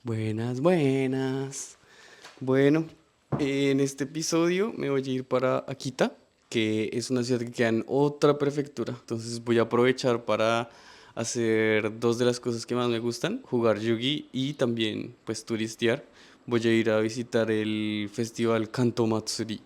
Buenas, buenas. Bueno, en este episodio me voy a ir para Akita, que es una ciudad que queda en otra prefectura. Entonces voy a aprovechar para hacer dos de las cosas que más me gustan, jugar Yugi y también pues turistear. Voy a ir a visitar el festival Kanto Matsuri.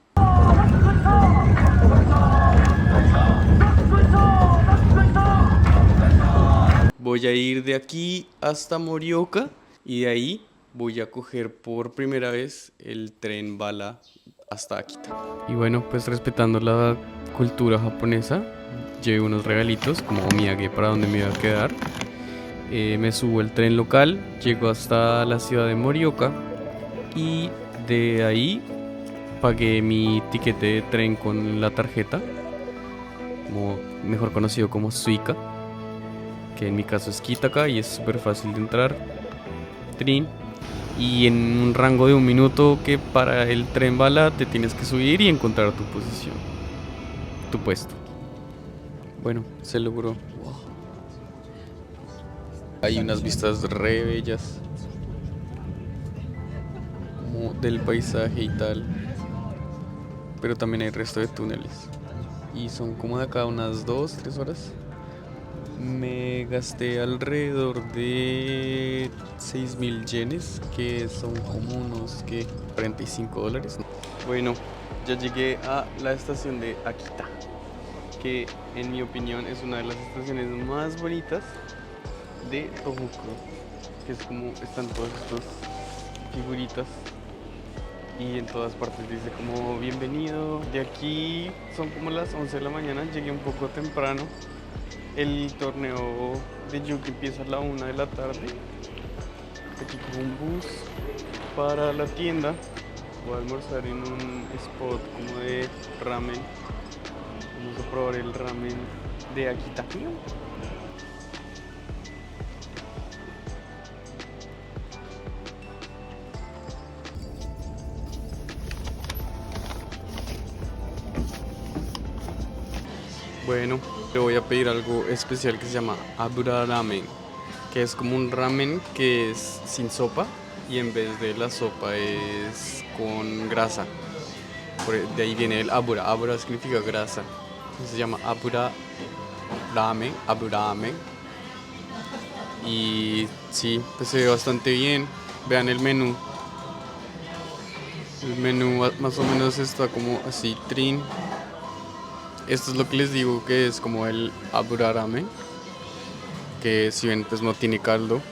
Voy a ir de aquí hasta Morioka y de ahí voy a coger por primera vez el tren bala hasta Akita. Y bueno, pues respetando la cultura japonesa, llevé unos regalitos como omiyage para donde me iba a quedar. Me subo el tren local, llego hasta la ciudad de Morioka y de ahí pagué mi tiquete de tren con la tarjeta, como mejor conocido como Suica, que en mi caso es Kitaka y es súper fácil de entrar. Trin. Y en un rango de un minuto que para el tren bala te tienes que subir y encontrar tu posición, tu puesto. Bueno, se logró. Wow. Hay unas vistas re bellas, como del paisaje y tal, pero también hay resto de túneles. Y son como de acá unas 2, 3 horas. Me gasté alrededor de 6.000 yenes, que son como unos que $45. Bueno, ya llegué a la estación de Akita, que en mi opinión es una de las estaciones más bonitas de Tohoku, que es como están todas estas figuritas y en todas partes dice como bienvenido. De aquí son como las 11 de la mañana, llegué un poco temprano. El torneo de Yuki empieza a la 1 de la tarde. Aquí como un bus para la tienda. Voy a almorzar en un spot como de ramen. Vamos a probar el ramen de Akita. Bueno, le voy a pedir algo especial que se llama Abura Ramen, que es como un ramen que es sin sopa y en vez de la sopa es con grasa. De ahí viene el Abura. Abura significa grasa. Entonces se llama Abura Ramen, Abura Ramen. Y sí, pues se ve bastante bien. Vean el menú. El menú más o menos está como así, trin. Esto es lo que les digo que es como el Abura Ramen, que si ven pues no tiene caldo.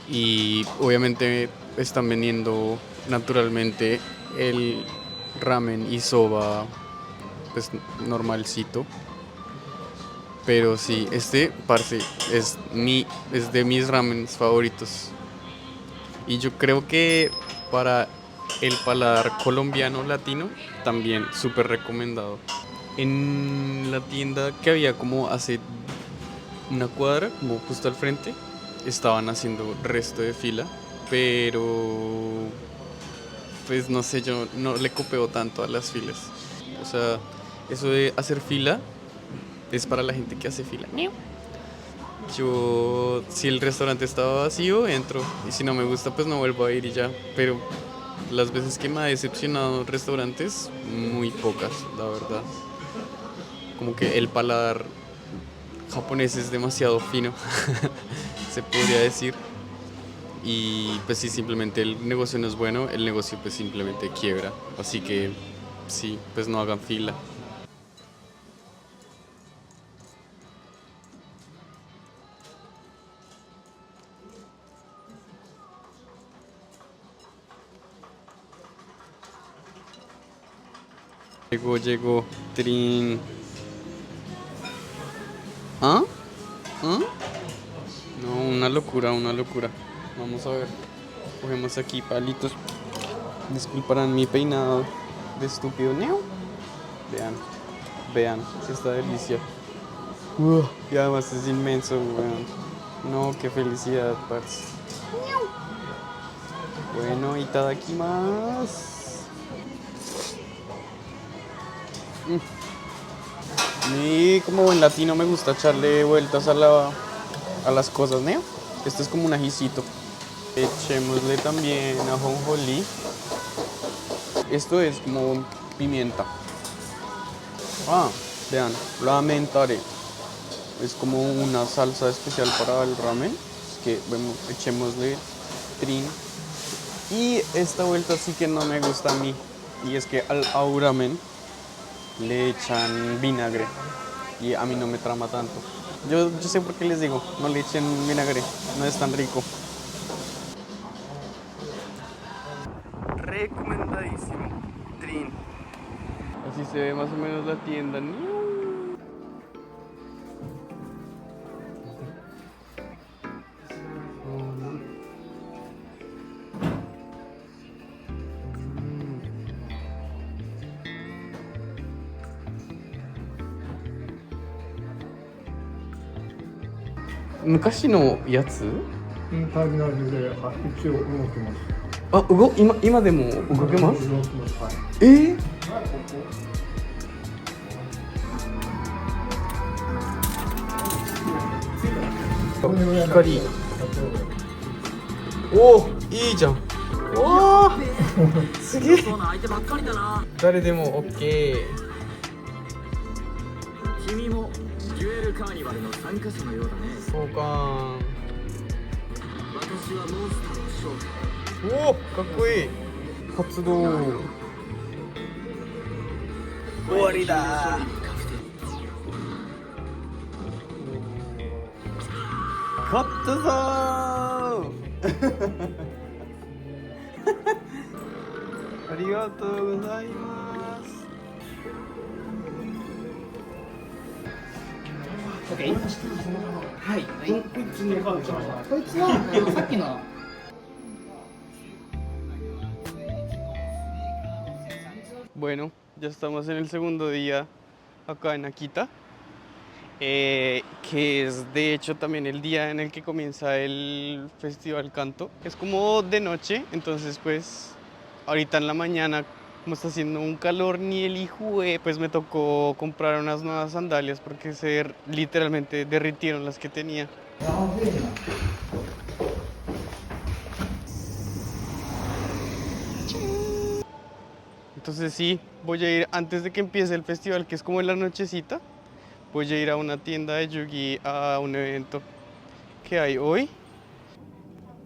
Y obviamente están vendiendo naturalmente el ramen y soba pues normalcito. Pero sí, parce, es de mis ramens favoritos. Y yo creo que para el paladar colombiano latino también súper recomendado. En la tienda que había como hace una cuadra, como justo al frente, estaban haciendo resto de fila, pero pues no sé, yo no le copeo tanto a las filas. O sea, eso de hacer fila es para la gente que hace fila. Yo, si el restaurante estaba vacío, entro. Y si no me gusta, pues no vuelvo a ir y ya. Pero las veces que me ha decepcionado restaurantes, muy pocas, la verdad. Como que el paladar japonés es demasiado fino, se podría decir. Y pues si simplemente el negocio no es bueno, el negocio pues simplemente quiebra. Así que sí, pues no hagan fila. Llegó, trin. ¿Ah? ¿Ah? No, una locura, una locura. Vamos a ver. Cogemos aquí palitos. Disculparán mi peinado de estúpido. Neo. Vean, vean, esta delicia. Y además es inmenso, weón. No, qué felicidad, parce. Bueno, y aquí más. Y como en latino me gusta echarle vueltas a las cosas, ¿no? Este es como un ajicito. Echémosle también ajonjolí. Esto es como pimienta. Ah, vean, ramen tare. Es como una salsa especial para el ramen. Es que, bueno, echémosle trin. Y esta vuelta sí que no me gusta a mí. Y es que al auramen le echan vinagre. Y a mí no me trama tanto. Yo sé por qué les digo, no le echen vinagre. No es tan rico. Recomendadísimo. Trin. Así se ve más o menos la tienda.昔のやつ？ターミナルで一応動きます。あ、今でも動けます？動きます。はい。光。おお、いいじゃん。おお、すげえ。誰でも OK。君もデュエルカーニバルの参加者のようだね。そうか。私はモンスターの将軍。おお、かっこいい。発動。終わりだ。勝ったぞー。ありがとうございます。はい。こいつはさっきの。Bueno, ya estamos en el segundo día acá en Akita, que es de hecho también el día en el que comienza el Festival Kanto. Es como de noche, entonces pues ahorita en la mañana, como está haciendo un calor ni el hijo, pues me tocó comprar unas nuevas sandalias porque literalmente derritieron las que tenía. Entonces sí, voy a ir antes de que empiece el festival, que es como en la nochecita. Voy a ir a una tienda de Yugi a un evento que hay hoy.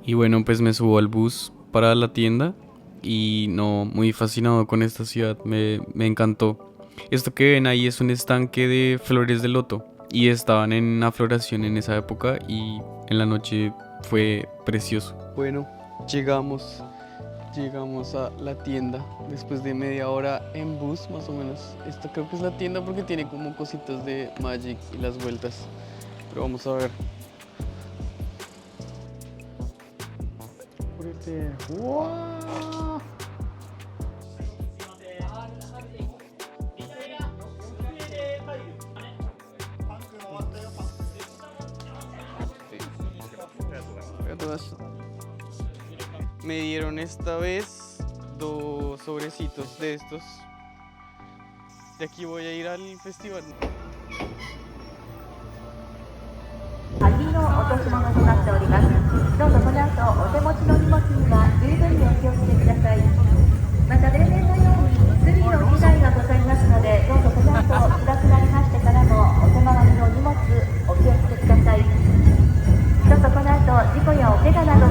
Y bueno, pues me subo al bus para la tienda y no, muy fascinado con esta ciudad, me encantó. Esto que ven ahí es un estanque de flores de loto y estaban en afloración en esa época y en la noche fue precioso. Bueno, llegamos a la tienda después de media hora en bus, más o menos. Esta creo que es la tienda porque tiene como cositas de Magic y las vueltas. Pero vamos a ver. ¡Wow! Me dieron esta vez 2 sobrecitos de estos. De aquí voy a ir al festival. 鍵の落とし物となっております。どうぞこの後お手持ちの荷物には十分にお気をつけください。また例年のようにスリの被害がございますので、どうぞこの後暗くなりましてからもお手回りの荷物お気をつけください。どうぞこの後事故やお怪我など